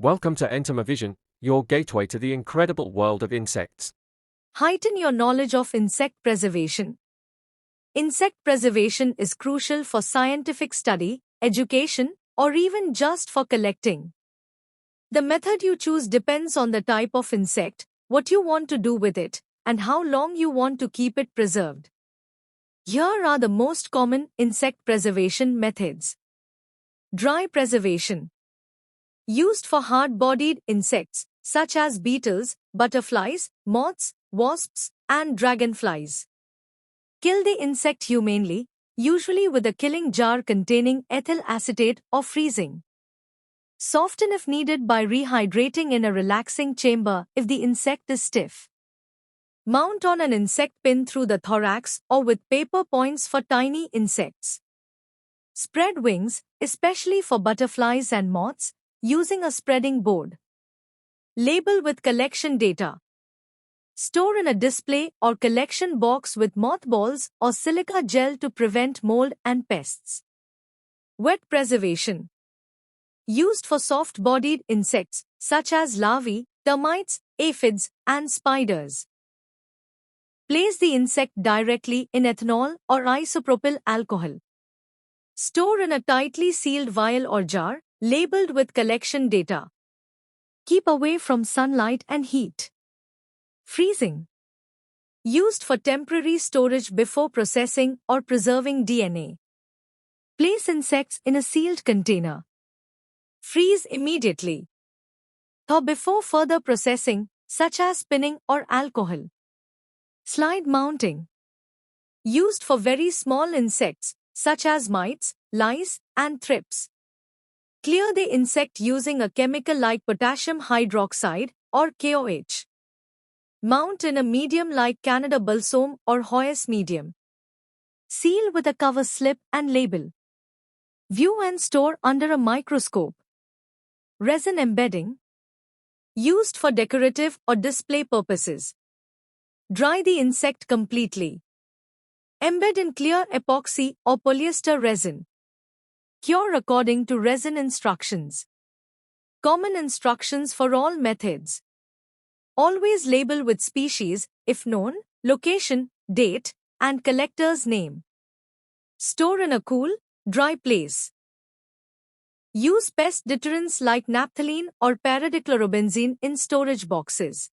Welcome to Entomovision, your gateway to the incredible world of insects. Heighten your knowledge of insect preservation. Insect preservation is crucial for scientific study, education, or even just for collecting. The method you choose depends on the type of insect, what you want to do with it, and how long you want to keep it preserved. Here are the most common insect preservation methods. Dry preservation. Used for hard-bodied insects, such as beetles, butterflies, moths, wasps, and dragonflies. Kill the insect humanely, usually with a killing jar containing ethyl acetate or freezing. Soften if needed by rehydrating in a relaxing chamber if the insect is stiff. Mount on an insect pin through the thorax or with paper points for tiny insects. Spread wings, especially for butterflies and moths, using a spreading board. Label with collection data. Store in a display or collection box with mothballs or silica gel to prevent mold and pests. Wet preservation. Used for soft-bodied insects such as larvae, termites, aphids, and spiders. Place the insect directly in ethanol or isopropyl alcohol. Store in a tightly sealed vial or jar, labeled with collection data. Keep away from sunlight and heat. Freezing. Used for temporary storage before processing or preserving DNA. Place insects in a sealed container. Freeze immediately. Thaw before further processing, such as spinning or alcohol. Slide mounting. Used for very small insects, such as mites, lice, and thrips. Clear the insect using a chemical like potassium hydroxide or KOH. Mount in a medium like Canada balsam or Hoyas medium. Seal with a cover slip and label. View and store under a microscope. Resin embedding. Used for decorative or display purposes. Dry the insect completely. Embed in clear epoxy or polyester resin. Cure according to resin instructions. Common instructions for all methods. Always label with species, if known, location, date, and collector's name. Store in a cool, dry place. Use pest deterrents like naphthalene or paradichlorobenzene in storage boxes.